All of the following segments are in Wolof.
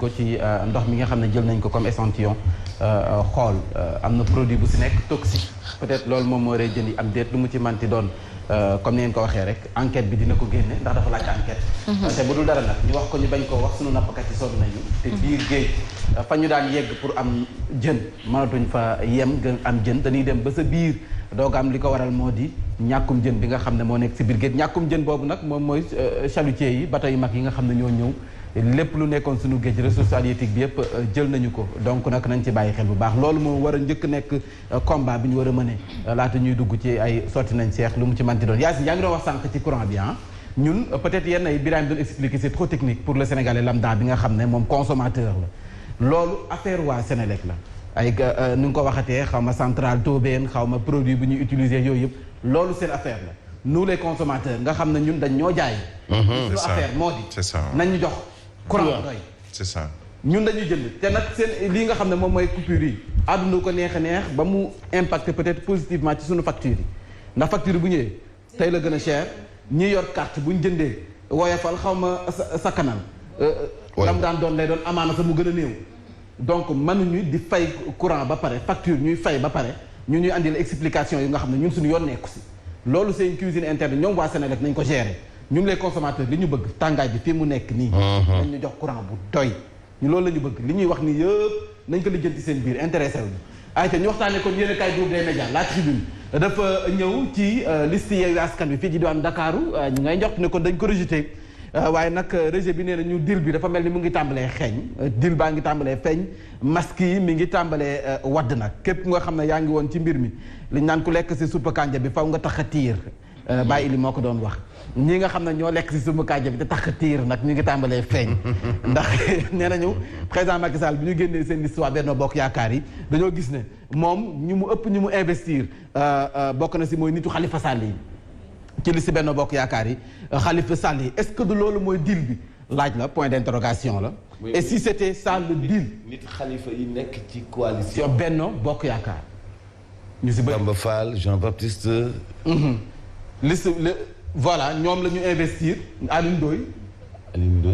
ko ci ndox mi nga xam ne jël nañ ko comme échantillon xool am na produit bu si nekk toxique peut-être loolu moom moo rey jëndi am déet lu mu ci manti doon comme ni ngeen ko waxee rek enquête bi dina ko génne ndax dafa laaj enquête te bu dul dara nag ñu wax ko ñu bañ koo wax sunu nappkat yi sonn nañu te biir géej fa ñu daan yegg pour am jën mënatuñ fa yem gën am jën dañuy dem ba sa biir doog am li ko waral moo di ñàkkum jën bi nga xam ne moo nekk si biir géej ñàkkum jën boobu nag moom mooy chalutiers yi bateau yu mag yi nga xam ne ñoo ñëw lépp lu nekkoon suñu géej ressource halieutique bi yëpp jël nañu ko donc nag nañ ci bàyyi xel bu baax loolu moo war a njëkk nekk combat bi ñu war a mëne laata ñuy dugg ci ay sotti nañ seex lu mu ci manti doon Yacine yaa ngi doon wax sànq ci courant bi ñun peut-être yenn ay Birame doon expliquer c'est trop technique pour le Sénégalais lambda bi nga xam ne moom consommateur la loolu affaire waa Sénélec la ay ni nga ko waxatee xaw ma centrale Tobène xaw ma produit bu ñuy utiliser yooyu yëpp loolu seen affaire la nous les consommateurs nga xam ne ñun dañ ñoo jaay suñu affaire moo di nañ ñu jox courant doy c'est ça ñun dañuy jënd te nag seen lii nga xam ne moom mooy coupure yi àdduna ko neex a neex ba mu impacté peut-être positivement ci suñu facture yi ndax facture bu ñëwee tey la gën a cher ñi yor carte bu ñu jëndee woyofal xaw ma sakkanal lam daan doon lay doon amaana sa mu gën a néew donc mënuñu di fay courant ba pare facture ñuy fay ba pare ñu ñuy andi la explication yi nga xam ne ñun suñu yoon nekku si loolu c'est une cuisine interne ñoom waa Sénégal nañ ko gérer ñun les consommateurs li ñu bëgg tàngaay bi fii mu nekk nii dañ ñu jox courant bu doy ñu loolu la ñu bëgg li ñuy wax ni yëpp nañ ko lijjanti seen biir intéressé wuñu ayca ñu waxtaanee kon yéen a kaay groupe des médias la tribune dafa ñëw ci liste Yewwi Askan Wi fii ci diwaan Ndakaaru ñu ngay njort ne kon dañ ko rejeté waaye nag rejet bi nee na ñu deal bi dafa mel ni mu ngi tàmbalee xeeñ deal baa ngi tàmbalee feeñ masque yi mi ngi tàmbalee wadd nag képp nga xam ne yaa ngi woon ci mbir mi liñ naan ku lekk si suppa kànja bi faw nga tax a tiir Baye Ili moo ko doon wax ñi nga xam ne ñoo lekk si suppa kànja bi te tax a tiir nag ñu ngi tàmbalee feeñ ndax nee nañu président Macky Sall bi ñu génnee seen liste waa Benno Bokk Yaakaar yi dañoo gis ne moom ñu mu ëpp ñu mu investir bokk na si mooy nitu Khalifa Sall yi ci liste Benno Bokk Yaakaar yi Khalifa Sall yi est-ce que du loolu mooy deal bi laaj la point d'interrogation la et si c'était ça le deal nit Khalifa yi nekk ci coalition Benno Bokk Yaakaar ñu si bëri Bamba Fall Jean-Baptiste liste voilà ñoom la ñu investir Alioune Ndoye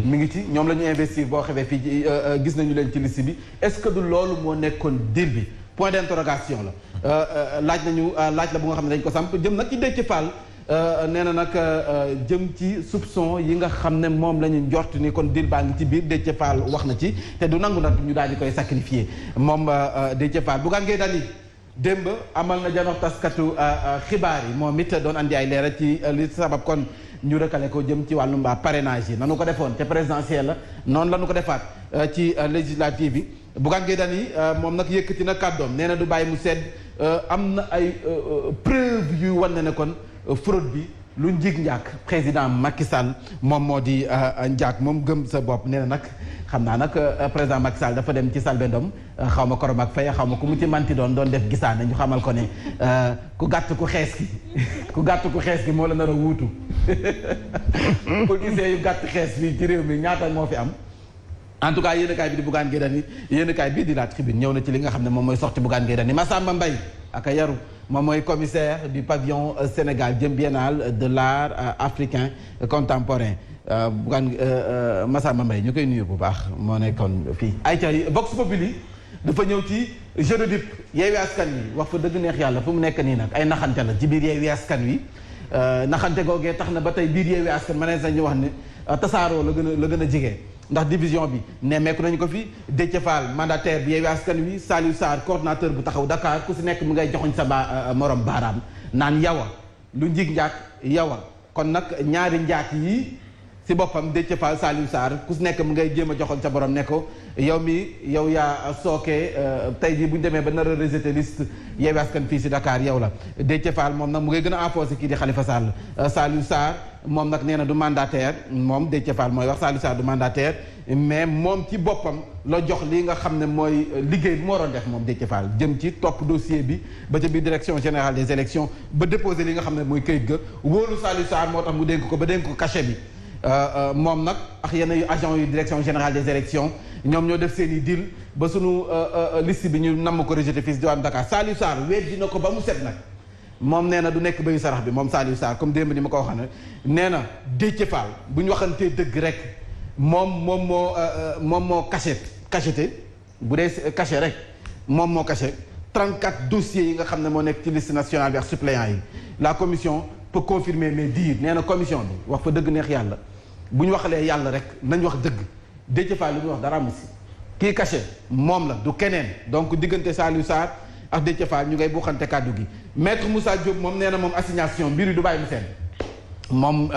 mi ngi ci ñoom la ñu investir boo xamee fii gis nañu leen ci liste bi est-ce que du loolu moo nekkoon deal bi point d'interrogation la laaj la bu nga xam ne dañ ko samp jëm nag ci Déthié Fall nee na nag jëm ci soupçon yi nga xam ne moom la ñu njort ni kon deal baa ngi ci biir Déthié Fall wax na ci te du nangu nag ñu daal di koy sacrifier moom Déthié Fall Bougane Gueye Dany démb amal na janox taskatu xibaar yi moom it doon andi ay leeral ci li sabab kon ñu rëkkale ko jëm ci wàllum parrainage yi nanu ko defoon te présidentielle la noonu la nu ko defaat ci législative yi Bougane Gueye Dany moom nag yëkkati na kàddoom nee na du bàyyi mu sedd am na ay preuve yu wane ne kon fraude bi lu njig njaak président Macky Sall moom moo di njaak moom gëm sa bopp nee na nag xam naa nag président Macky Sall dafa dem ci Selbé Ndom xaw ma Korom ak Faye xaw ma ku mu ci manti doon def gisaane ñu xamal ko ne ku gàtt ku xees ki moo la nar a wuutu policiers yu gàtt xees fii ci réew mi ñaata moo fi am en tout cas yéenekaay bi di Bougane Gueye Dany yéenekaay bii di La Tribune ñëw na ci li nga xam ne moom mooy sorti Bougane Gueye Dany Massamba Mbaye ak yaru moom mooy commissaire du pavillon Sénégal jëm biennale de l'art africain contemporain Bougane Massamba Mbaye ñu koy nuyu bu baax moo nekkoon fii ayca Vox Populi dafa ñëw ci jeu de dupe Yewwi Askan Wi wax fa dëgg neex yàlla fu mu nekk nii nag ay naxante la ci biir Yewwi Askan Wi naxante googee tax na ba tey biir Yewwi Askan ma ne sañu wax ne tasaaroo la gën a jege ndax division bi nemmeeku nañu ko fi Déthié Fall mandataire bi Yewwi Askan Wi Saliou Sarr coordinateur bu taxaw Dakar ku si nekk mu ngay joxoñ sa morom baaraam naan yawa lu njig njaak yawa kon nag ñaari njaak yi si boppam Déthié Fall Saliou Sarr ku si nekk mu ngay jéem a joxoñ sa borom ne ko yow yaa sookee tey jii bu ñu demee ba nar a rejeté liste Yewwi Askan fii si Dakar yow la Déthié Fall moom nag mu ngay gën a enfoncé kii di Khalifa Sall Saliou Sarr moom nag nee na du mandataire moom Déthié Fall mooy wax Saliou Sarr du mandataire mais moom ci boppam la jox li nga xam ne mooy liggéey bi moo doon def moom Déthié Fall jëm ci topp dossier bi ba ca biir direction générale des élections ba déposé li nga xam ne mooy këyit ga wóolu Saliou Sarr moo tax mu dénk ko ba dénk ko cachet bi moom nag ak yenn yu agent yu direction générale des élections ñoom ñoo def seen i deal ba sunu liste bi ñu namm ko rejeté fii si diwaan Dakar Saliou Sarr weddi na ko ba mu set nag moom nee na du nekk bayu sarax bi moom Saliou Sarr comme démb ni ma ko waxee nee na Déthié Fall bu ñu waxantee dëgg rek moom moo cacheté bu dee caché rek moom moo caché 34 dossiers yi nga xam ne moo nekk ci liste nationale bi ak suppléants yi la commission peut confirmer mais dire nee na commission bi wax fa dëgg neex yàlla bu ñu waxalee yàlla rek nañ wax dëgg Déthié Fall li muy wax dara amu si kii caché moom la du keneen donc diggante Saliou Sarr ak Déthié Fall ñu ngay buuxante kàddu gi maître Moussa Diop moom nee na moom assignation mbir yi du bàyyi mu seen moom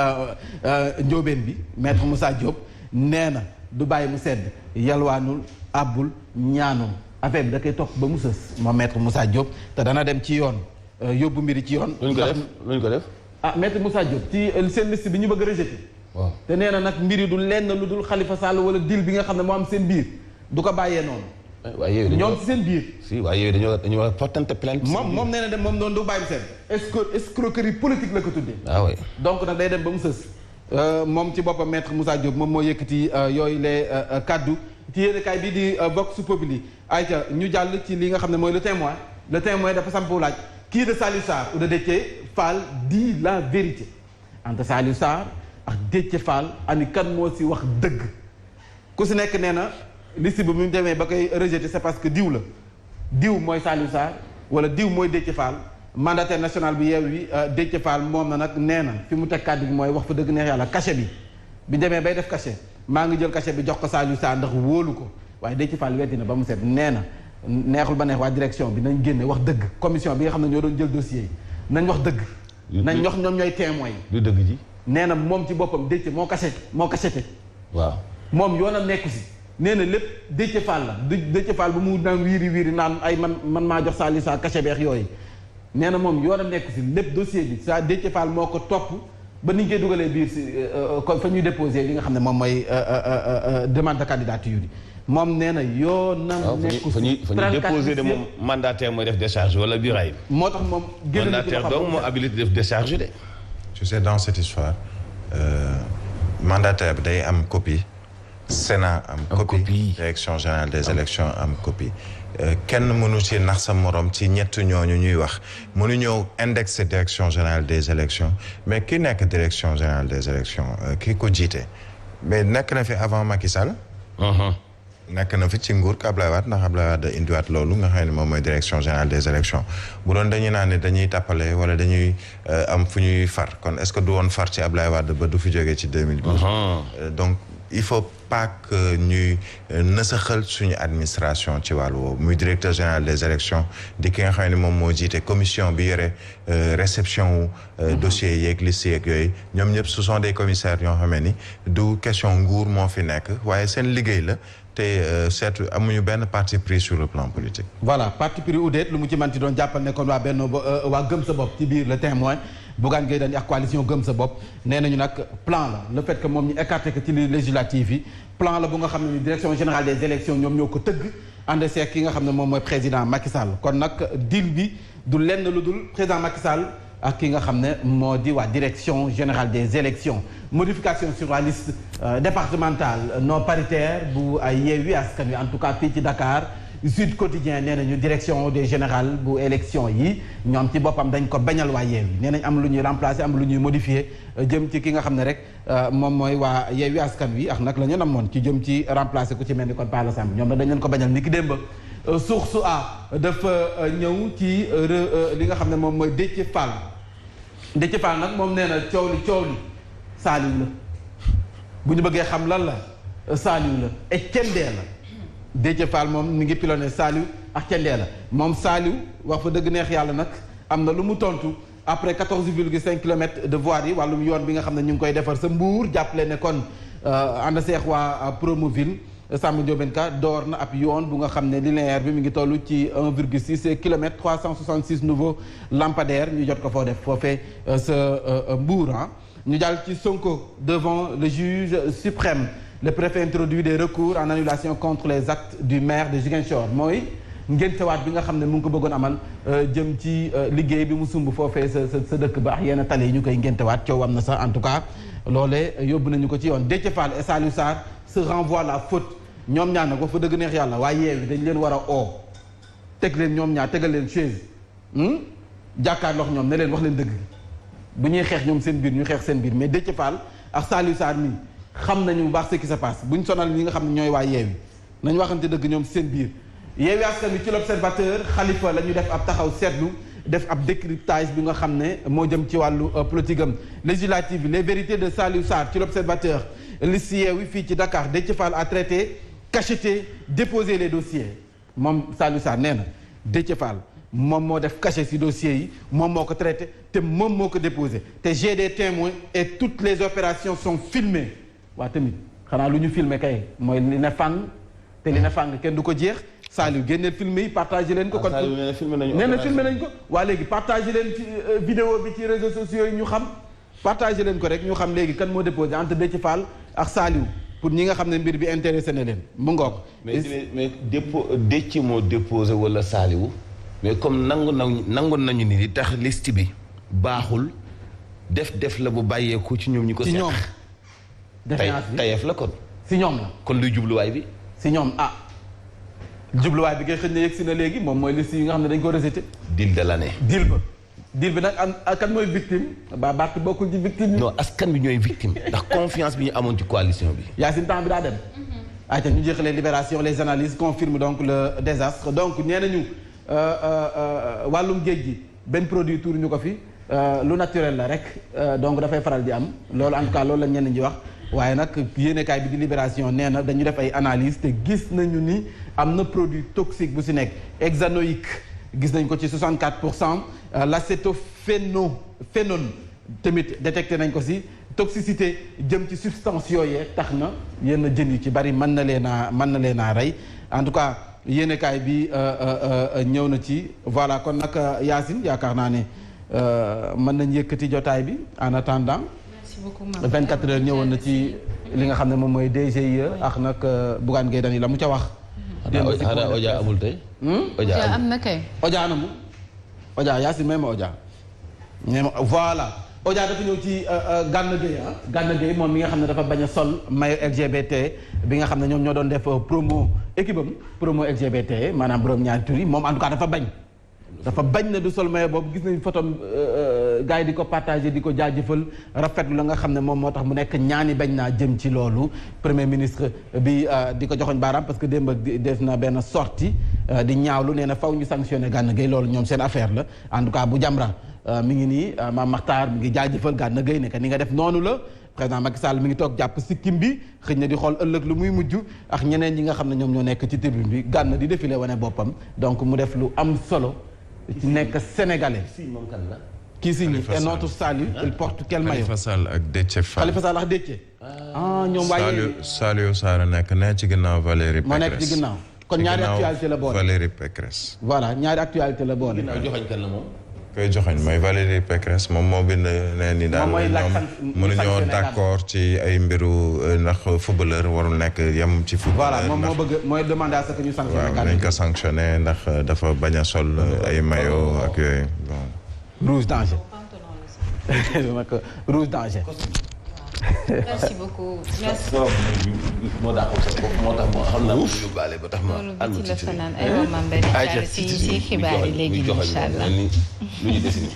njóobeen bi maître Moussa Diop nee na du bàyyi mu sedd yalwaanul àbbul ñaanul affaire bi da koy topp ba mu sës moom maître Moussa Diop te dana dem ci yoon yóbbu mbiri ci yoon. luñ ko def ah maître Moussa Diop ci seen liste bi ñu bëgg a rejeté. waaw te nee na nag mbiri du lenn lu dul Khalifa Sall wala deal bi nga xam ne moo am seen biir du ko bàyyee noonu. waaye yooyu dañoo ñoom ci seen biir. si waaye yooyu dañoo war a portante plainte. moom nee na dem moom doon du bàyyi mu sedd escroquerie politique la ko tuddee. ah oui donc nag day dem ba mu sës. moom ci boppam maître Moussa Diop moom moo yëkkati yooyu les kaddu ci yéenekaay bii di Vox Populi ayca ñu jàll ci li nga xam ne mooy le témoin dafa sampu laaj kii de Saliou Sarr ou de Déthié Fall dit la vérité entre Saliou Sarr ak Déthié Fall ani kan moo si wax dëgg ku si nekk nee na liste bi mu demee ba koy rejeté c'est parce que diw la diw mooy Saliou Sarr wala diw mooy Déthié Fall mandataire national bi Yewwi Déthié Fall moom na nag nee na fi mu teg kàddu gi mooy wax fa dëgg neex yàlla cachet bi demee bay def cachet maa ngi jël cachet bi jox ko Saliou Sarr ndax wóolu ko waaye Déthié Fall weddi na ba mu set nee na neexul ba neex waa direction bi nañ génne wax dëgg commission bi nga xam ne ñoo doon jël dossier yi nañ wax dëgg nañ wax ñoom ñooy témoins yi lu dëgg ji nee na moom ci boppam Déthié moo cacheté waaw moom yoonam nekku si nee na lépp Déthié Fall la Déthié Fall bu mu naan wiiri naan ay man maa jox Saliou Sarr cachet beex yooyu nee na moom yoonam nekku si lépp dossier bi sa Déthié Fall moo ko topp ba ni ñu koy dugalee biir si kon fa ñuy déposé li nga xam ne moom mooy demande de candidature yi moom nee na yoonam nekku si fa ñuy déposé de moom mandataire mooy def décharge wala bureau moo tax moom génn na ci mandataire donc moo habilité def décharge de tu sais dans cette histoire mandataire bi day am copie Sénat am copie direction générale des élections am copie kenn mënu ci nax sa morom ci ñett ñooñu ñuy wax mënu ñëw indexé direction générale des élections mais ki nekk direction générale des élections ki ko jiite mais nekk na fi avant Macky Sall nekk na fi ci nguur ka Ablaye Wade ndax Ablaye Wade indiwaat loolu nga xam ne moom mooy direction générale des élections bu doon dañuy naan ne dañuy tàppale wala dañuy am fu ñuy far kon est-ce que du woon far ci Ablaye Wade ba du fi jógee ci 2012 donc il faut pas que ñuy nasaxal suñu administration ci wàllu woowu muy directeur général des élections di ki nga xam ne moom moo jiite commission bi yore réception wu dossiers yeeg liste yeeg yooyu ñoom ñëpp ce sont des commissaires yoo xam ni du question nguur moo fi nekk waaye seen liggéey la te seetu amuñu benn parti pris sur le plan politique. voilà parti pris ou déet lu mu ci manti doon jàppal ne kon waa benn waa gëm sa bopp ci biir le témoin Bougane Gueye Dany ak coalition gëm sa bopp nee nañu nag plan la le fait que moom ñu écarté que ci législative yi plan la bu nga xam ne ni direction générale des élections ñoom ñoo ko tëgg ànd seeg ki nga xam ne moom mooy président Macky Sall kon nag deal bi du lenn lu dul président Macky Sall ak ki nga xam ne moo di waa direction générale des élections modification sur la liste départementale non paritaire bu ay Yewwi Askan Wi en tout cas fii ci Dakar Sud Quotidien nee nañu direction des générales bu élection yi ñoom ci boppam dañ ko bañal waa Yewwi nee nañ am lu ñuy remplacer am lu ñuy modifier jëm ci ki nga xam ne rek moom mooy waa Yewwi Askan Wi ak nag la ñu namoon ci jëm ci remplacer ku ci mel ni kon Palla Samb ñoom nag dañ leen ko bañal ni ki démb source a dafa ñëw ci li nga xam ne moom mooy Déthié Fall nag moom nee na coow li Saliou la bu ñu bëggee xam lan la Saliou la et cendee la Déthié Fall moom mi ngi pilonné Saliou ak cendee la moom Saliou wax fa dëgg neex yàlla nag am na lu mu tontu après 14,5 kilomètres de voirie yi wàllum yoon bi nga xam ne ñu ngi koy defar sa Mbour jàppale ne kon ànd seex waa Promoville Samba Ndiobène Ka door na ab yoon bu nga xam ne linéaire bi mi ngi toll ci 1,6 kilomètres 366 nouveaux lampadaires ñu jot ko foo def foofee sa Mbour ñu jàll ci Sonko devant le juge suprême le préfet introduit des recours en annulation contre les actes du maire de Ziguinchor mooy ngéntewaat bi nga xam ne mu ngi ko bëggoon amal jëm ci liggéey bi mu sumb foofee sa dëkk ba ak yenn tali yi ñu koy ngéntewaat coow am na sax en tout cas loolee yóbbu nañu ko ci yoon Déthié Fall et Saliou Sarr se renvoient la faute ñoom ñaar nag wax fa dëgg neex yàlla waaye Yewwi dañ leen war a oo teg leen ñoom ñaar tegal leen chaise jàkkaarloo ñoom ne leen wax leen dëgg bu ñuy xeex ñoom seen biir ñu xeex seen biir mais Déthié Fall ak Saliou Sarr mi xam nañu bu baax ce qui se passe buñ sonal ñi nga xam ne ñooy waa Yewwi nañ waxante dëgg ñoom seen biir Yewwi Askan Wi ci l'Observateur Khalifa la ñu def ab taxaw seetlu def ab décryptage bi nga xam ne moo jëm ci wàllu politique am législative les vérités de Saliou Sarr ci l'Observateur liste Yewwi fii ci Dakar Déthié Fall a traité cacheté déposé les dossiers moom Saliou Sarr nee na Déthié Fall moom moo def cachet ci dossiers yi moom moo ko traité te moom moo ko déposé te j'ai des témoins et toutes les opérations sont filmées waa tamit xanaa lu ñu filmé kay mooy li ne fàng te li ne fàng kenn du ko jeex Saliou génneel film yi partagé leen ko. kon Saliou nee na filmé nañ ko. waa léegi partagé leen ci vidéo bi ci réseaux sociaux yi ñu xam partagé leen ko rek ñu xam léegi kan moo déposé entre Déthié Fall ak Saliou pour ñi nga xam ne mbir bi intéressé na leen mu ngoog. mais Déthié moo déposé wala Saliou mais comme nangu nañu ni li tax liste bi baaxul def la bu bàyyeeku ci ñoom ñi ko. ci ñoom tayef la kon. si ñoom la. kon luy jubluwaay bi. si ñoom jubluwaay bi ngay xëy na yegg si na léegi moom mooy liste yi nga xam ne dañ ko rejeté. deal de l'année. deal bi nag kan mooy victime ba Barth bokkul ci victime yi. non askan bi ñooy victime ndax confiance bi ñu amoon ci coalition bi. Yacine temps bi daa dem. ayca ñu jeexalee Libération les analyses confirment donc le désastre donc nee nañu wàllum géej gi benn produit tuur ñu ko fi lu naturel la rek donc dafay faral di am loolu en tout cas loolu la ñenn ñi wax. waaye nag yéenekaay bi di Libération nee na dañu def ay analyse te gis nañu ni am na produit toxique bu si nekk hexanoïque gis nañ ko ci 64% l'acétophénone tamit détecté nañ ko si toxicité jëm ci substance yooyee tax na yenn jën yu ci bari mën na leen a rey en tout cas yéenekaay bi ñëw na ci voilà kon nag Yacine yaakaar naa ne mën nañ yëkkati jotaay bi en attendant 24 heures ñëwoon na ci li nga xam ne moom mooy DGIE ak nag Bougane Gueye Dany la mu ca wax. xanaa Oja amul tey. Oja am na kay. Oja anamu. Oja Yacine may ma Oja. voilà Oja dafa ñëw ci Gana Gueye Gana Gueye moom mi nga xam ne dafa bañ a sol maillot LGBT bi nga xam ne ñoom ñoo doon def promo équipe am promo LGBT maanaam borom ñaari tur yi moom en tout cas dafa bañ na du sol maillot boobu gis nañu photo gars yi di ko partagé di ko jaajëfal rafetlu la nga xam ne moom moo tax mu nekk ñaani bañ naa jëm ci loolu premier ministre bi di ko joxoñ baaraam parce que démb def na benn sortie di ñaawlu nee na faw ñu sanctionné Gana Gueye loolu ñoom seen affaire la en tout cas bu Jamra mi ngi nii Mame Makhtar mi ngi jaajëfal Gana Gueye ne que ni nga def noonu la président Macky Sall mi ngi toog jàpp sikkim bi xëy na di xool ëllëg lu muy mujj ak ñeneen ñi nga xam ne ñoom ñoo nekk ci tribune bi Gana di défilé wane boppam donc mu def lu am solo ci nekk sénégalais. kii si et notre salut il porte quel maillot. Khalifa Sall ak Déthié Fall. Khalifa Sall ak Déthié. ñoom waaye Saliou Sarr nekk ne ci ginnaaw Valérie Pécresse. moo nekk ci ginnaaw kon ñaari actualité la boole. Valérie Pécresse. voilà ñaari actualité la boole. ginnaaw joxañ kan la moom. koy joxañ mooy Valérie Pécresse moom moo bind ne ni daal ñoom mënuñoo d'accord ci ay mbiru ndax footballeur warul nekk yem ci footballeur. voilà moom moo bëgg mooy demander à ce que ñu sanctionné. waaw nañ ko sanctionné ndax dafa bañ a sol ay maillot ak yooyu bon. rouge danger. rouge danger. merci beaucoup merci. moo tax moo xam naa mu yóbbaale ba tax ma. loolu bi ci la fanaan ay moments mbay ci xibaar yi léegi incha allah lu ñu desi nii.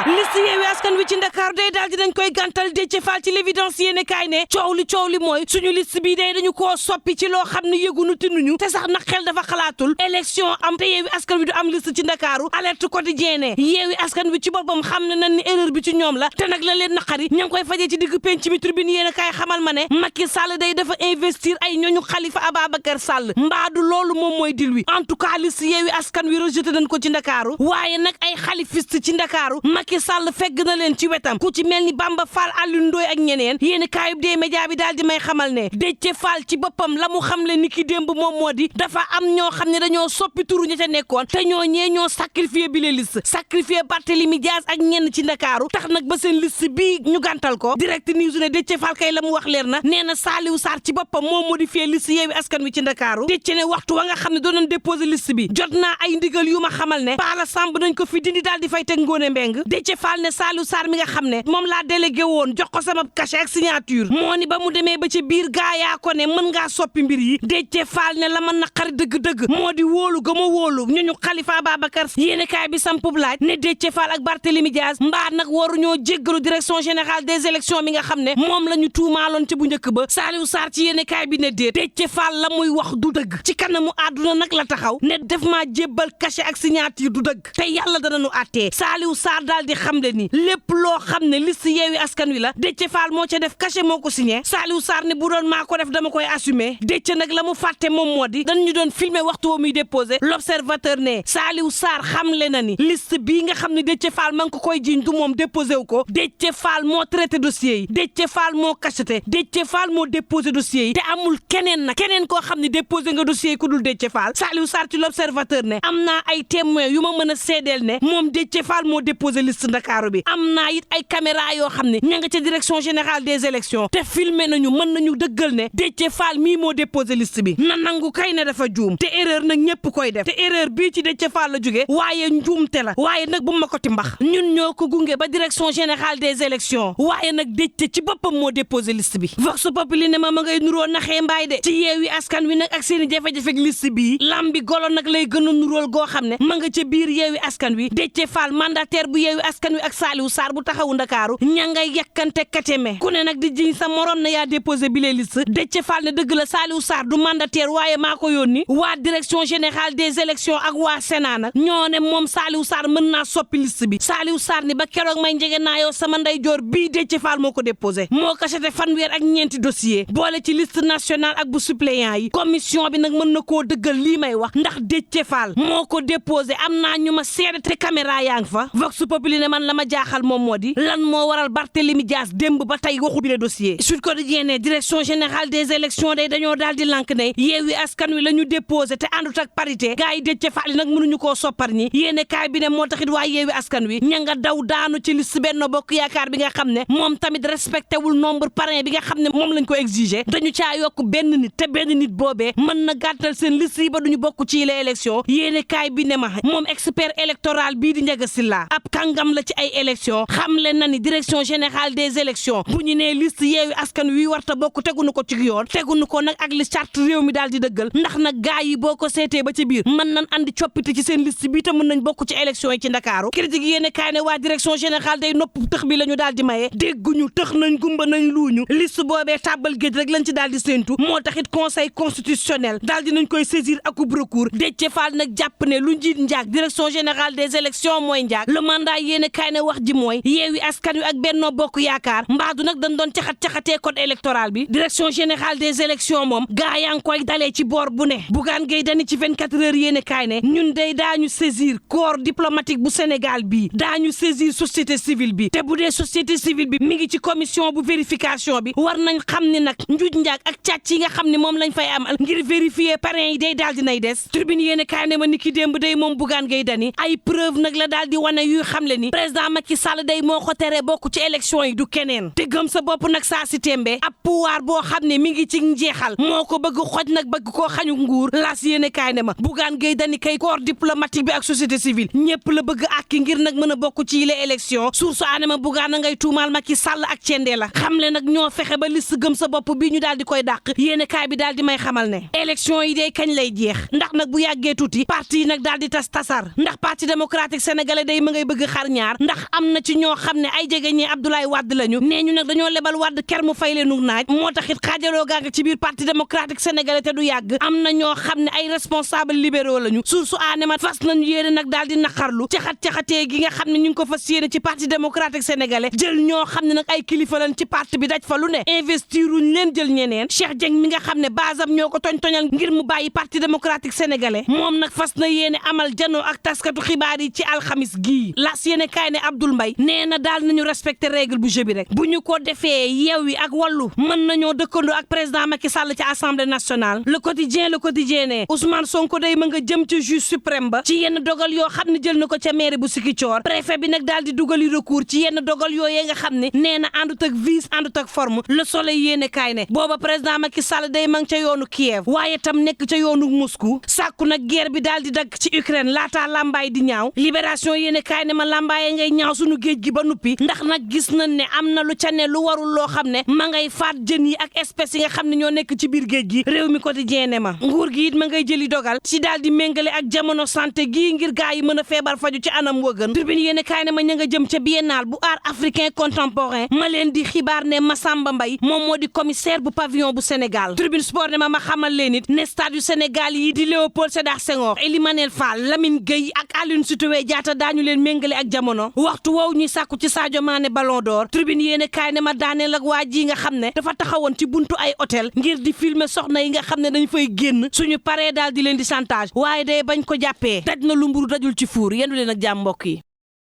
liste Yewwi Askan Wi ci Ndakaaru day daal dinañ koy gàntal Déthié Fall ci l'évidence yéene kaay ne coow li mooy suñu liste bi day dañu koo soppi ci loo xam ne yëgunu tinuñu te sax nag xel dafa xalaatul élection am te Yewwi Askan Wi du am liste ci Ndakaaru alerte quotidien ne Yewwi Askan Wi ci boppam xam ne nañ ni erreur bi ci ñoom la te nag la leen naqari ña ngi koy fajee ci digg penc mi tribune yéene kaay xamal ma ne Macky Sall day dafa investir ay ñooñu Khalifa Ababacar Sall mbaadu loolu moom mooy dil wi en tout cas liste Yewwi Askan Wi rejeté nañ ko ci Ndakaaru waaye nag ay xalifiste ci Ndakaaru Macky Sall fegg na leen ci wetam ku ci mel ni Bamba Fall Alioune Ndoye ak ñeneen yéen kaayub dee média bi daal di may xamal ne Déthié Fall ci boppam la mu xam le ni ki démb moom moo di dafa am ñoo xam ne dañoo soppi turu ña ca nekkoon te ñoo ñee ñoo sacrifié bi les liste sacrifié Barthélémy Dias ak ñenn ci Ndakaaru tax nag ba seen liste bii ñu gàntal ko direct news ne Déthié Fall kay la mu wax leer na nee na Saliou Sarr ci boppam moo modifié liste Yewwi Askan Wi ci Ndakaaru Déthié ne waxtu wa nga xam ne doonoon déposé liste bi jot naa ay ndigal yu ma xamal ne Pala Samb nañ ko fi dindi daal di fay teg Ngone Mbeng Déthié Fall Fall ne Saliou Sarr mi nga xam ne moom laa délégué woon jox ko sama cachet ak signature moo ni ba mu demee ba ci biir gaa yaa ko ne mën ngaa soppi mbir yi Déthié Fall ne la ma naqari dëgg-dëgg moo di wóolu ga ma wóolu ñu Khalifa Ababacar yéenekaay bi sampub laaj ne Déthié Fall ak Barthélémy Dias mbaa nag waruñoo jéggalu direction générale des élections mi nga xam ne moom la ñu tuumaaloon ci bu njëkk ba Saliou Sarr ci yéenekaay bi ne déet Déthié Fall la muy wax du dëgg ci kanamu àdduna nag la taxaw ne def maa jébbal cachet ak signature du dëgg te yàlla dana nu àttee Saliou Sarr daal di xam le ni lépp loo xam ne liste Yewwi Askan Wi la Déthié Fall moo ca def cachet moo ko signé Saliou Sarr ne bu doon maa ko def dama koy assumer Déthié nag la mu fàtte moom moo di dañu doon filmer waxtu wa muy déposé l'observateur ne Saliou Sarr xamle na ni liste bii nga xam ne Déthié Fall ma ngi ko koy jiñ du moom déposé wu ko Déthié Fall moo traité dossier yi Déthié Fall moo cacheté Déthié Fall moo déposé dossier yi te amul keneen nag keneen koo xam ne déposé nga dossier yi ku dul Déthié Fall Saliou Sarr ci l'observateur ne am naa ay témoins yu ma mën a seedeel ne moom Déthié Fall moo déposé liste Ndakaaru bi am naa it ay caméra yoo xam ne ña nga ca direction générale des élections te filmé nañu mën nañu dëggal ne Déthié Fall mii moo déposé liste bi na nangu kay ne dafa juum te erreur nag ñëpp koy def te erreur bii ci Déthié Fall la jóge waaye njuumte la waaye nag bu ma ko ti mbax ñun ñoo ko gunge ba direction générale des élections waaye nag Déthié ci boppam moo déposé liste bi Vox Populi ne ma ngay nuroo naxee mbaay de ci Yewwi Askan Wi nag ak seeni jafe-jafe liste bii lambi golo nag lay gën a nuróol goo xam ne ma nga ca biir Yewwi Askan Wi Déthié Fall mandataire bu Yewwi Askan Wi ak Saliou Sarr bu taxawu Ndakaaru ña ngay yekkante kateme ku ne nag di jiñ sa morom na yaa déposé bi les liste Déthié Fall ne dëgg la Saliou Sarr du mandataire waaye maa ko yónni waa direction générale des élections ak waa Sénat nag ñoo ne moom Saliou Sarr mën naa soppi liste bi Saliou Sarr ni ba keroog may njege naayoo sama ndeyjoor bii Déthié Fall moo ko déposé moo cacheté fanweer ak ñeenti dossier boole ci liste nationale ak bu suppléant yi commission bi nag mën na koo dëggal lii may wax ndax Déthié Fall moo ko déposé am naa ñu ma seede te caméra yaa ngi fa Vox Populi ne man la ma jaaxal moom moo di lan moo waral Barthélémy Dias démb ba tey waxu bi le dossier Sud Quotidien ne direction générale des élections day dañoo daal di lank ne Yewwi Askan Wi la ñu déposé te àndut ak parité gars yi Déthié Fall nag mënuñu koo soppar ñi yéene kaay bi ne moo taxit waa Yewwi Askan Wi ña nga daw daanu ci liste Benno Bokk Yaakaar bi nga xam ne moom tamit respecté wul nombre parrain bi nga xam ne moom lañ ko exigé dañu caa yokk benn nit te benn nit boobee mën na gàttal seen liste yi ba duñu bokk ci les élections yéene kaay bi ne ma moom expert électoral bii di Ndiaga Sylla ab kàngam la ci ay élections xam le na ni direction générale des élections bu ñu nee liste Yewwi Askan Wi warta bokk tegunu ko ci yoon tegunu ko nag ak li charte réew mi daal di dëggal ndax nag gaa yi boo ko seetee ba ci biir mën nañ andi coppite ci seen liste bi te mën nañ bokk ci élections yi ci Ndakaaru critique yéene kaay ne waa direction générale day nopp tëx bi la ñu daal di maye dégguñu tëx nañ gumba nañ luuñu liste boobee tàbbal géej rek lañ ci daal di séentu moo taxit conseil constitutionnel daal di nañ koy saisir akub recours Déthié Fall nag jàpp ne lu njiit njaag direction générale des élections mooy njaag le mandat yéene kaay ne wax ji mooy Yewwi Askan Wi ak Benno Bokk Yaakaar mbaadu nag dañ doon caxat-caxatee code électoral bi direction générale des élections moom gaa yaa ngi koy dalee ci boor bu ne Bougane Gueye Dany ci 24 heures yéene kaay ne ñun day daañu saisir corps diplomatique bu Sénégal bii daañu saisir société civile bi te bu dee société civile bi mi ngi ci commission bu vérification bi war nañ xam ni nag njuuj njaag ak càcc yi nga xam ne moom lañ fay amal ngir vérifier parrain yi day daal di nay des tribune yéene kaay ne ma ni ki démb day moom Bougane Gueye Dany ay preuve nag la daal di wane yuy xam le ni président Macky Sall day moo ko tere bokk ci élection yi du keneen te gëm sa bopp nag saa si tembe ab pouvoir boo xam ne mi ngi ci njeexal moo ko bëgg xoj nag bëgg koo xañu nguur laas yéene kaay ne ma Bougane Gueye Dany kay corps diplomatique bi ak société civile ñëpp la bëgg àkki ngir nag mën a bokk ci les élections source anema Bougane ngay tuumaal Macky Sall ak cendee la xam le nag ñoo fexe ba liste gëm sa bopp bi ñu daal di koy dàq yéene kaay bi daal di may xamal ne élection yi day kañ lay jeex ndax nag bu yàggee tuuti parti yi nag daal di tasar ndax parti démocratique sénégalais day ma ngay bëgg xar ñaar ndax am na ci ñoo xam ne ay jege ñee Abdoulaye Wade lañu nee ñu nag dañoo lebal Wade ker mu fay leenu naaj moo taxit xaajaloo gaa nga ci biir parti démocratique sénégalais te du yàgg am na ñoo xam ne ay responsable libéraux lañu source anema fas nañu yéene nag daal di naqarlu caxat-caxatee gi nga xam ne ñu ngi ko fas yéene ci parti démocratique sénégalais jël ñoo xam ne nag ay kilifa lañ ci parti bi daj fa lu ne investiruñ leen jël ñeneen Cheikh Dieng mi nga xam ne basam ñoo ko toñal ngir mu bàyyi parti démocratique sénégalais moom nag fas na yéene amal janoo ak taskatu xibaar yi ci alxamis gii las yéene kaay ne Abdoul Mbaye nee na daal nañu respecté règle bu jeu bi rek bu ñu ko defee Yewwi ak Wallu mën nañoo dëkkandoo ak président Macky Sall ci assemblée nationale le quotidien ne Ousmane Sonko day ma nga jëm ci juge suprême ba ci yenn dogal yoo xam ne jël na ko ca mairie bu Ziguinchor préfet bi nag daal di dugali recours ci yenn dogal yooyee nga xam ne nee na àndut ak vice àndut ak forme le soleil yéene kaay ne booba président Macky Sall day ma nga ca yoonu Kiev waaye tam nekk ca yoonu Moscou sàkku nag guerre bi daal di dagg ci Ukraine laataa lambaay di ñaaw libération yéene kaay ne ma lambaay ngay ñaaw suñu géej gi ba nuppi ndax nag gis nañ ne am na lu ca ne lu warul loo xam ne ma ngay faat jën yi ak espèces yi nga xam ne ñoo nekk ci biir géej gi réew mi quotidien ne ma nguur gi it ma ngay jëli dogal ci daal di méngale ak jamono santé gii ngir gaa yi mën a feebar faju ci anam wëgën Tribune yéene kaay ne ma ña nga jëm ca biennale bu art africain contemporain ma leen di xibaar ne Massamba Mbaye moom moo di commissaire bu pavillon bu Sénégal Tribune Sport ne ma xamal leen it ne stade yu Sénégal yi di Léopold Sédar Senghor Elimanel Fall Lamine Gueye ak Aline Sitoé Diatta daañu leen méngale ak jamono waxtu woowu ñuy sàkku ci Sadio Mané Ballon d'Or Tribune yéene kaay ne ma daaneel ak waa ji nga xam ne dafa taxawoon ci buntu ay hôtel ngir di filmer soxna yi nga xam ne dañ fay génn suñu paree daal di leen di chantage waaye day bañ ko jàppee daj na lu mburu dajul ci fuur yendu leen ak jàmm mbokk yi